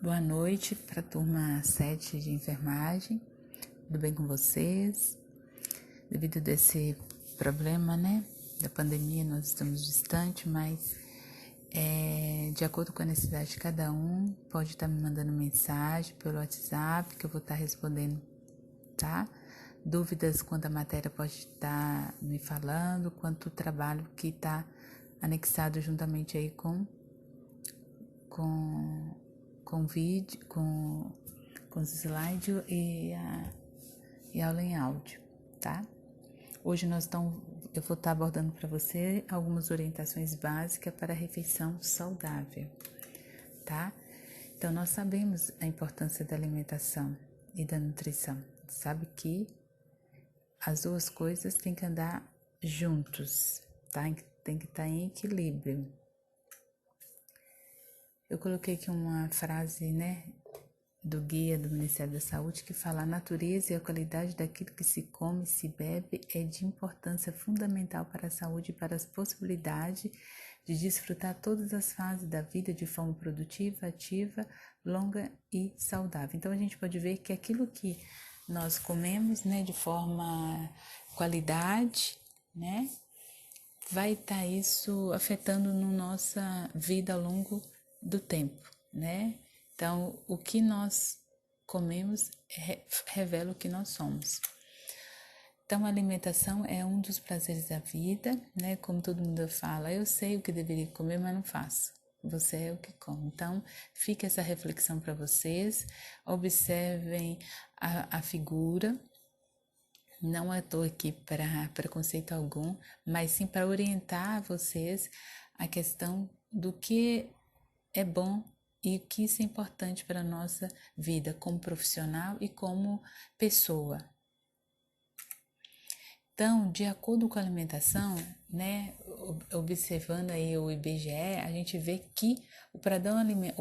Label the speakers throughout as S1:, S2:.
S1: Boa noite para a turma 7 de enfermagem. Tudo bem com vocês? Devido desse problema, da pandemia, nós estamos distantes, mas de acordo com a necessidade de cada um, pode estar me mandando mensagem pelo WhatsApp, que eu vou estar respondendo, tá? Dúvidas quanto à matéria pode estar me falando, quanto o trabalho que está anexado juntamente aí com vídeo, com os slides e a aula em áudio, tá? Hoje eu vou estar abordando para você algumas orientações básicas para a refeição saudável, tá? Então, nós sabemos a importância da alimentação e da nutrição. Sabe que as duas coisas têm que andar juntos, tá? Tem que estar em equilíbrio. Eu coloquei aqui uma frase, do guia do Ministério da Saúde que fala: a natureza e a qualidade daquilo que se come e se bebe é de importância fundamental para a saúde e para as possibilidades de desfrutar todas as fases da vida de forma produtiva, ativa, longa e saudável. Então, a gente pode ver que aquilo que nós comemos, de forma qualidade, vai estar isso afetando na nossa vida ao longo do tempo, Então, o que nós comemos revela o que nós somos. Então, a alimentação é um dos prazeres da vida, Como todo mundo fala, eu sei o que deveria comer, mas não faço. Você é o que come. Então, fica essa reflexão para vocês. Observem a figura. Não estou aqui para preconceito algum, mas sim para orientar vocês a questão do que é bom e o que isso é importante para a nossa vida como profissional e como pessoa. Então, de acordo com a alimentação, observando aí o IBGE, a gente vê que o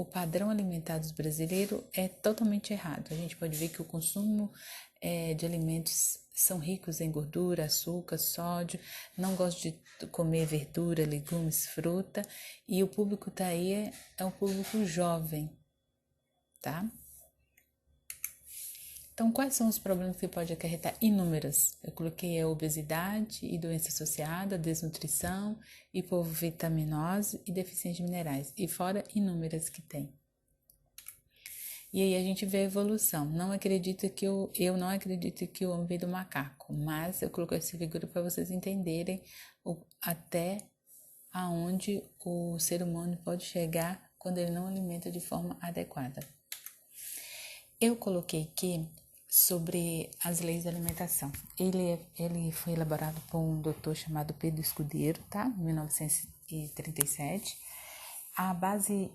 S1: padrão alimentar dos brasileiros é totalmente errado. A gente pode ver que o consumo de alimentos são ricos em gordura, açúcar, sódio, não gostam de comer verdura, legumes, fruta, e o público tá aí é um público jovem, tá? Então, quais são os problemas que pode acarretar? Inúmeras. Eu coloquei a obesidade e doença associada, desnutrição, hipovitaminose e deficiência de minerais. E fora inúmeras que tem. E aí a gente vê a evolução. Eu não acredito que o homem veio do macaco, mas eu coloquei essa figura para vocês entenderem até aonde o ser humano pode chegar quando ele não alimenta de forma adequada. Eu coloquei aqui sobre as leis da alimentação. Ele foi elaborado por um doutor chamado Pedro Escudeiro, tá? Em 1937. A base,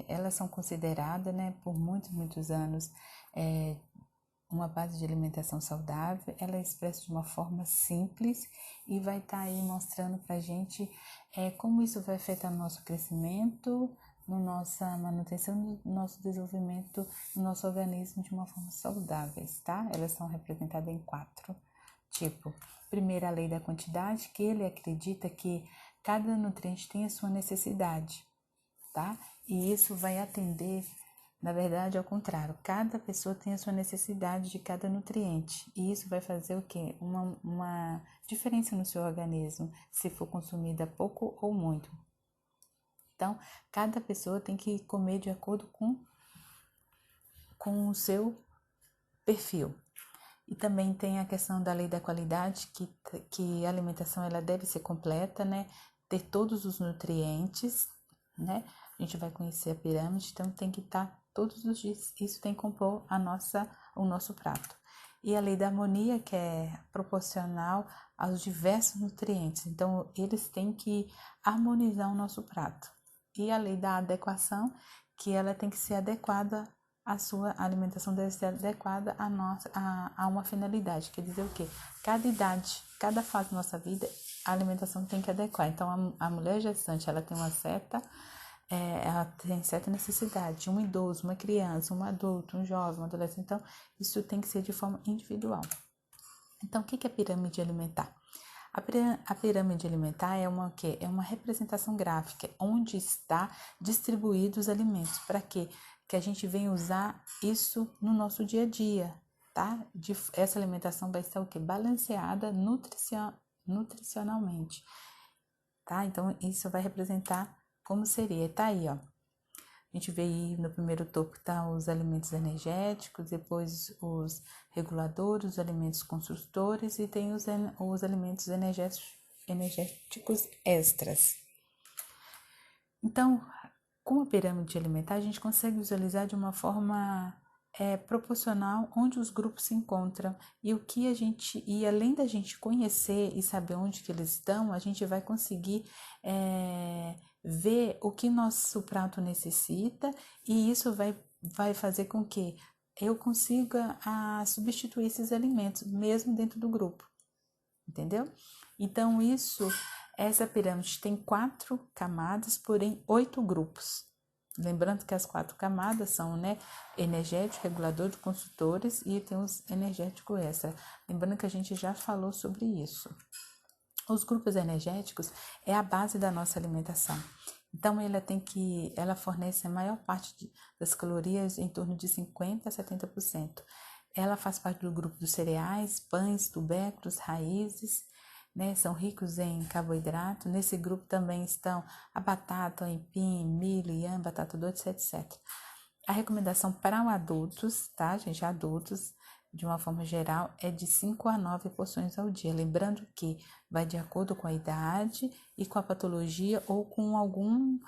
S1: elas são consideradas, por muitos anos, uma base de alimentação saudável. Ela é expressa de uma forma simples e vai estar aí mostrando pra gente como isso vai afetar no nosso crescimento, na nossa manutenção, no nosso desenvolvimento, no nosso organismo de uma forma saudável, tá? Elas são representadas em 4 tipos. Primeiro, a lei da quantidade, que ele acredita que cada nutriente tem a sua necessidade, tá? E isso vai atender, na verdade, ao contrário. Cada pessoa tem a sua necessidade de cada nutriente. E isso vai fazer o quê? Uma diferença no seu organismo, se for consumida pouco ou muito. Então, cada pessoa tem que comer de acordo com o seu perfil. E também tem a questão da lei da qualidade, que a alimentação ela deve ser completa, ter todos os nutrientes, A gente vai conhecer a pirâmide, então tem que estar todos os dias, isso tem que compor o nosso prato. E a lei da harmonia, que é proporcional aos diversos nutrientes, então eles têm que harmonizar o nosso prato. E a lei da adequação, que ela tem que ser adequada, a sua alimentação deve ser adequada a uma finalidade, quer dizer o quê? Cada idade, cada fase da nossa vida, a alimentação tem que adequar. Então, a mulher gestante, ela tem ela tem certa necessidade, um idoso, uma criança, um adulto, um jovem, um adolescente, então isso tem que ser de forma individual. Então, o que é a pirâmide alimentar? A pirâmide alimentar é uma o quê? É uma representação gráfica onde está distribuídos os alimentos. Para quê? Que a gente venha usar isso no nosso dia a dia, tá? Essa alimentação vai estar o quê? Balanceada nutricionalmente, tá? Então, isso vai representar como seria. Tá aí, ó. A gente vê aí no primeiro topo tá os alimentos energéticos, depois os reguladores, os alimentos construtores e tem os alimentos energéticos extras. Então, com a pirâmide alimentar, a gente consegue visualizar de uma forma proporcional onde os grupos se encontram e além da gente conhecer e saber onde que eles estão, a gente vai conseguir ver o que nosso prato necessita e isso vai fazer com que eu consiga substituir esses alimentos mesmo dentro do grupo, entendeu? Então essa pirâmide tem 4 camadas, porém 8 grupos. Lembrando que as 4 camadas são, energético, regulador de consultores e tem os energéticos extra. Lembrando que a gente já falou sobre isso. Os grupos energéticos é a base da nossa alimentação. Então, ela fornece a maior parte das calorias, em torno de 50% a 70%. Ela faz parte do grupo dos cereais, pães, tubérculos, raízes, são ricos em carboidrato. Nesse grupo também estão a batata, o aipim, milho, inhame, batata doce, etc. A recomendação para adultos, tá, gente? Adultos, de uma forma geral, é de 5 a 9 porções ao dia. Lembrando que vai de acordo com a idade e com a patologia ou com algum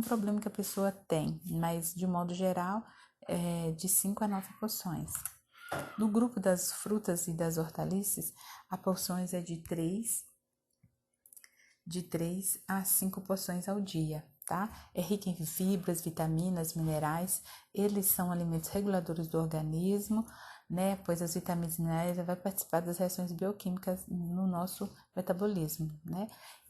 S1: problema que a pessoa tem, mas de modo geral, é de 5 a 9 porções. No grupo das frutas e das hortaliças, a porções é de 3 a 5 porções ao dia, tá? É rica em fibras, vitaminas, minerais. Eles são alimentos reguladores do organismo, pois as vitaminas e minerais vão participar das reações bioquímicas no nosso metabolismo,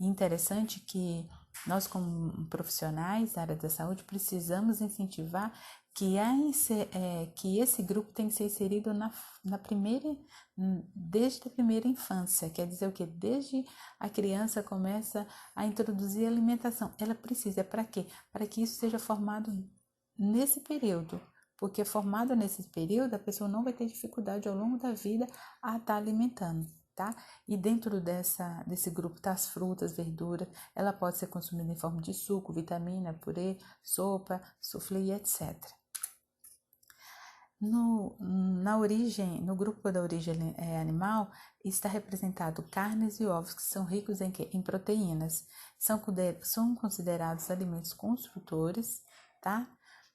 S1: E interessante que nós, como profissionais da área da saúde, precisamos incentivar que esse grupo tem que ser inserido desde a primeira infância. Quer dizer o quê? Desde a criança começa a introduzir a alimentação. Ela precisa, para quê? Para que isso seja formado nesse período. Porque formado nesse período, a pessoa não vai ter dificuldade ao longo da vida a estar alimentando, tá? E dentro desse grupo tá as frutas, verduras, ela pode ser consumida em forma de suco, vitamina, purê, sopa, soufflé, etc. No grupo da origem animal, está representado carnes e ovos, que são ricos em proteínas. São considerados alimentos construtores, tá?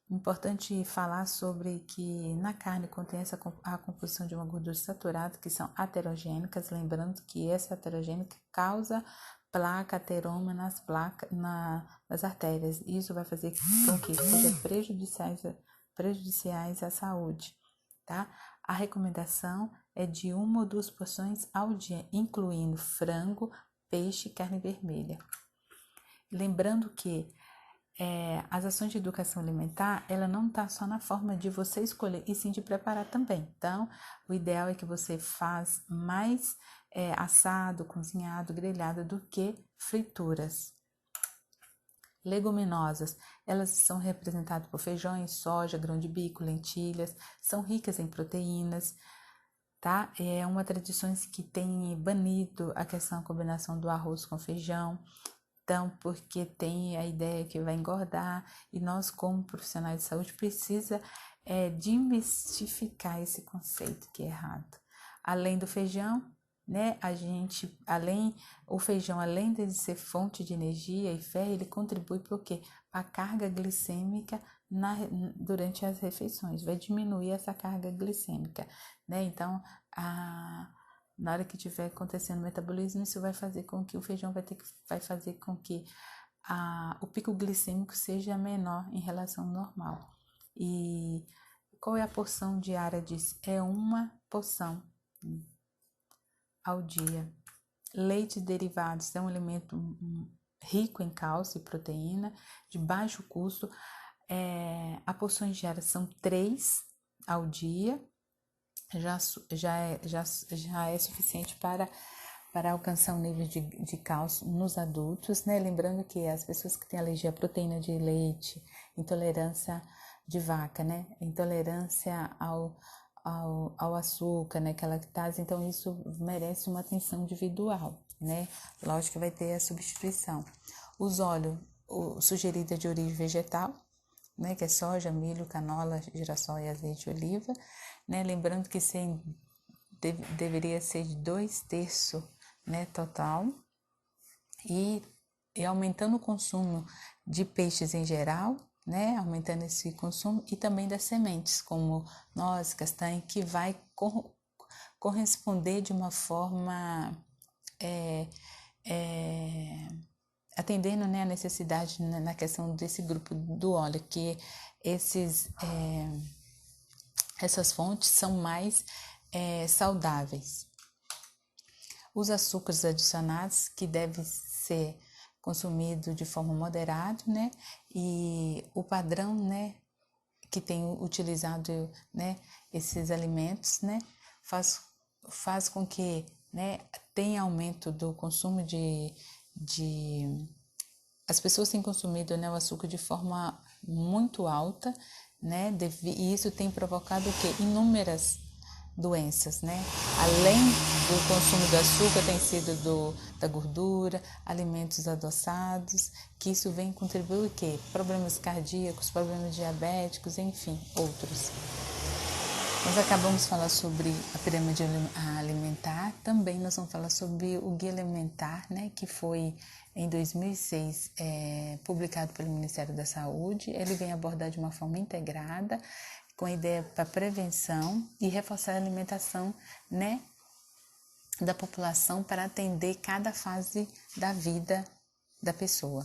S1: Importante falar sobre que na carne contém a composição de uma gordura saturada, que são aterogênicas, lembrando que essa aterogênica causa placa, ateroma nas artérias. Isso vai fazer com que seja prejudiciais à saúde, tá? A recomendação é de 1 ou 2 porções ao dia, incluindo frango, peixe e carne vermelha. Lembrando que as ações de educação alimentar, ela não está só na forma de você escolher, e sim de preparar também. Então, o ideal é que você faz mais assado, cozinhado, grelhado do que frituras. Leguminosas, elas são representadas por feijões, soja, grão de bico, lentilhas, são ricas em proteínas, tá? É uma tradição que tem banido a questão da combinação do arroz com feijão, então, porque tem a ideia que vai engordar e nós, como profissionais de saúde, precisa desmistificar esse conceito que é errado. Além do feijão, o feijão, além de ser fonte de energia e fé, ele contribui para o quê? A carga glicêmica durante as refeições, vai diminuir essa carga glicêmica, Então, na hora que estiver acontecendo o metabolismo, isso vai fazer com que o feijão vai fazer com que o pico glicêmico seja menor em relação ao normal. E qual é a porção diária disso? É 1 porção ao dia. Leite e derivados é um alimento rico em cálcio e proteína, de baixo custo. As porções diárias são 3 ao dia. Já é suficiente para para alcançar um nível de cálcio nos adultos, né? Lembrando que as pessoas que têm alergia à proteína de leite, intolerância de vaca, né? Intolerância ao açúcar, né? Que é a lactase, então isso merece uma atenção individual, né? Lógico que vai ter a substituição. Os óleos sugeridos de origem vegetal, né? Que é soja, milho, canola, girassol e azeite de oliva, né? Lembrando que deveria ser de 2/3, né, total, e aumentando o consumo de peixes em geral, né, aumentando esse consumo, e também das sementes, como noz, castanha, que vai corresponder de uma forma atendendo, né, a necessidade na questão desse grupo do óleo, que essas fontes são mais saudáveis. Os açúcares adicionados, que devem ser consumidos de forma moderada, né? E o padrão, né, que tem utilizado, né, esses alimentos, né, faz com que, né, tenha aumento do consumo as pessoas têm consumido, né, o açúcar de forma muito alta, né, e isso tem provocado o quê? Inúmeras doenças, né? Além do consumo do açúcar, tem sido da gordura, alimentos adoçados, que isso vem contribuir o quê? Problemas cardíacos, problemas diabéticos, enfim, outros. Nós acabamos de falar sobre a pirâmide alimentar, também nós vamos falar sobre o Guia Alimentar, né, que foi em 2006 publicado pelo Ministério da Saúde. Ele vem abordar de uma forma integrada, com a ideia para prevenção e reforçar a alimentação, né, da população para atender cada fase da vida da pessoa.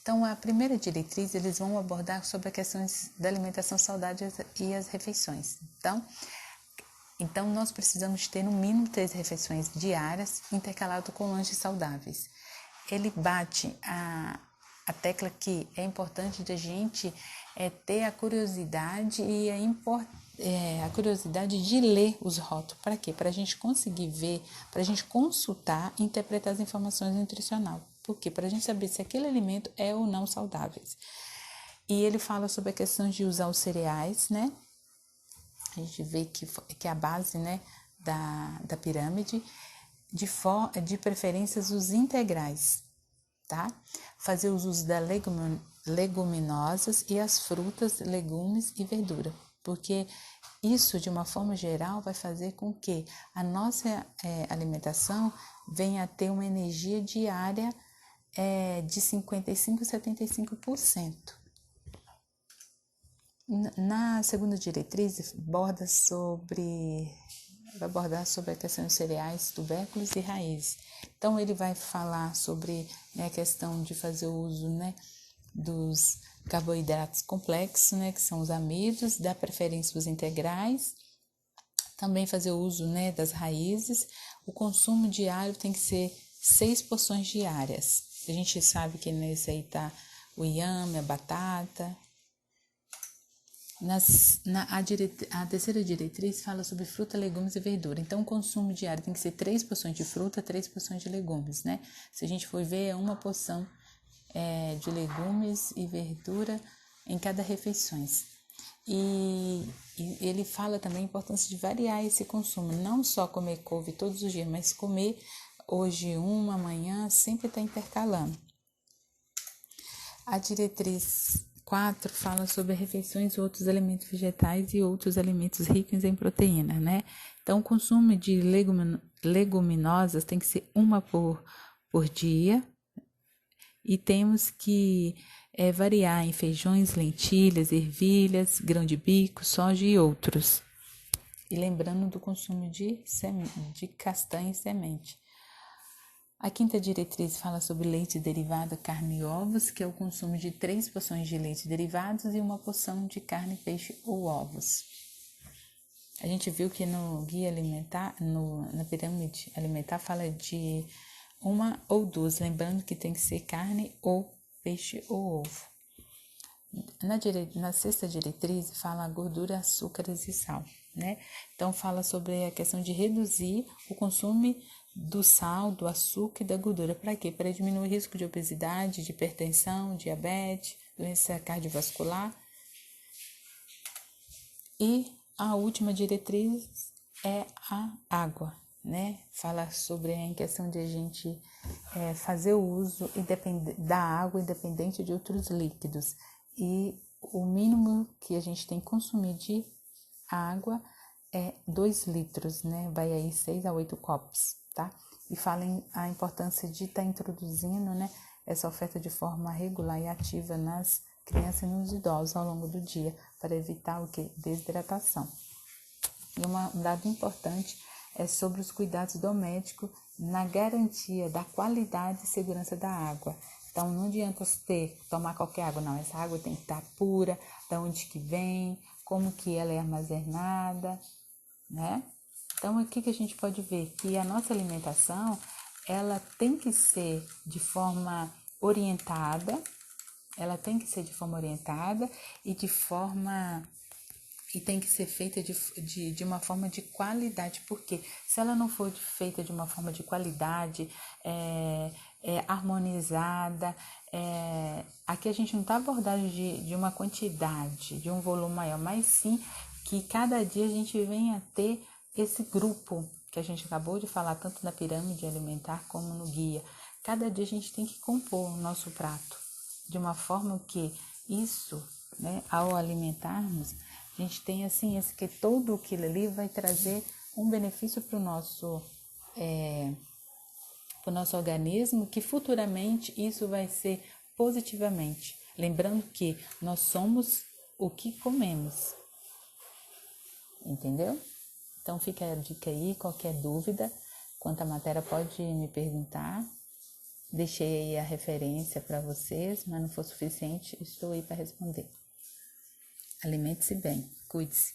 S1: Então, a primeira diretriz, eles vão abordar sobre as questões da alimentação saudável e as refeições. Então, nós precisamos ter no mínimo 3 refeições diárias, intercalado com lanches saudáveis. Ele bate a tecla que é importante da gente ter a curiosidade e a curiosidade de ler os rótulos. Para quê? Para a gente conseguir ver, para a gente consultar e interpretar as informações nutricionais. Por quê? Para a gente saber se aquele alimento é ou não saudável. E ele fala sobre a questão de usar os cereais, né? A gente vê que é a base, né, da pirâmide, de preferências os integrais, tá? Fazer os usos das leguminosas e as frutas, legumes e verdura, porque isso, de uma forma geral, vai fazer com que a nossa alimentação venha a ter uma energia diária de 55% a 75%. Na segunda diretriz, vai abordar sobre a questão dos cereais, tubérculos e raízes. Então, ele vai falar sobre, né, a questão de fazer uso, né, dos carboidratos complexos, né, que são os amidos, dar preferência aos integrais, também fazer uso, né, das raízes. O consumo diário tem que ser 6 porções diárias. A gente sabe que nesse aí tá o inhame, a batata. A terceira diretriz fala sobre fruta, legumes e verdura. Então, o consumo diário tem que ser 3 porções de fruta, 3 porções de legumes, né? Se a gente for ver, é uma porção de legumes e verdura em cada refeição. E ele fala também a importância de variar esse consumo. Não só comer couve todos os dias, mas comer hoje uma, amanhã, sempre está intercalando. A diretriz 4 fala sobre refeições, outros alimentos vegetais e outros alimentos ricos em proteína, né? Então, o consumo de leguminosas tem que ser uma por dia, e temos que variar em feijões, lentilhas, ervilhas, grão de bico, soja e outros. E lembrando do consumo de castanha e semente. A quinta diretriz fala sobre leite derivado, carne e ovos, que é o consumo de 3 porções de leite derivados e uma porção de carne, peixe ou ovos. A gente viu que no guia alimentar, na pirâmide alimentar, fala de 1 ou 2, lembrando que tem que ser carne ou peixe ou ovo. Na sexta diretriz fala gordura, açúcares e sal, né? Então fala sobre a questão de reduzir o consumo do sal, do açúcar e da gordura. Para quê? Para diminuir o risco de obesidade, de hipertensão, diabetes, doença cardiovascular. E a última diretriz é a água, né? Fala sobre a questão de a gente fazer o uso da água independente de outros líquidos. E o mínimo que a gente tem que consumir de água é 2 litros, né? Vai aí 6 a 8 copos, tá? E fala a importância de estar introduzindo, né, essa oferta de forma regular e ativa nas crianças e nos idosos ao longo do dia, para evitar o quê? Desidratação. E um dado importante é sobre os cuidados domésticos na garantia da qualidade e segurança da água. Então, não adianta tomar qualquer água, não. Essa água tem que estar pura, de onde que vem, como que ela é armazenada, né? Então, aqui que a gente pode ver que a nossa alimentação, ela tem que ser de forma orientada, e tem que ser feita de uma forma de qualidade, porque se ela não for feita de uma forma de qualidade, harmonizada, aqui a gente não está abordando de uma quantidade, de um volume maior, mas sim que cada dia a gente venha ter esse grupo que a gente acabou de falar, tanto na pirâmide alimentar como no guia. Cada dia a gente tem que compor o nosso prato de uma forma que isso, né, ao alimentarmos, a gente tem assim, que todo aquilo ali vai trazer um benefício para o nosso organismo, que futuramente isso vai ser positivamente. Lembrando que nós somos o que comemos. Entendeu? Então fica a dica aí, qualquer dúvida quanto à matéria pode me perguntar. Deixei aí a referência para vocês, mas não for suficiente, estou aí para responder. Alimente-se bem, cuide-se.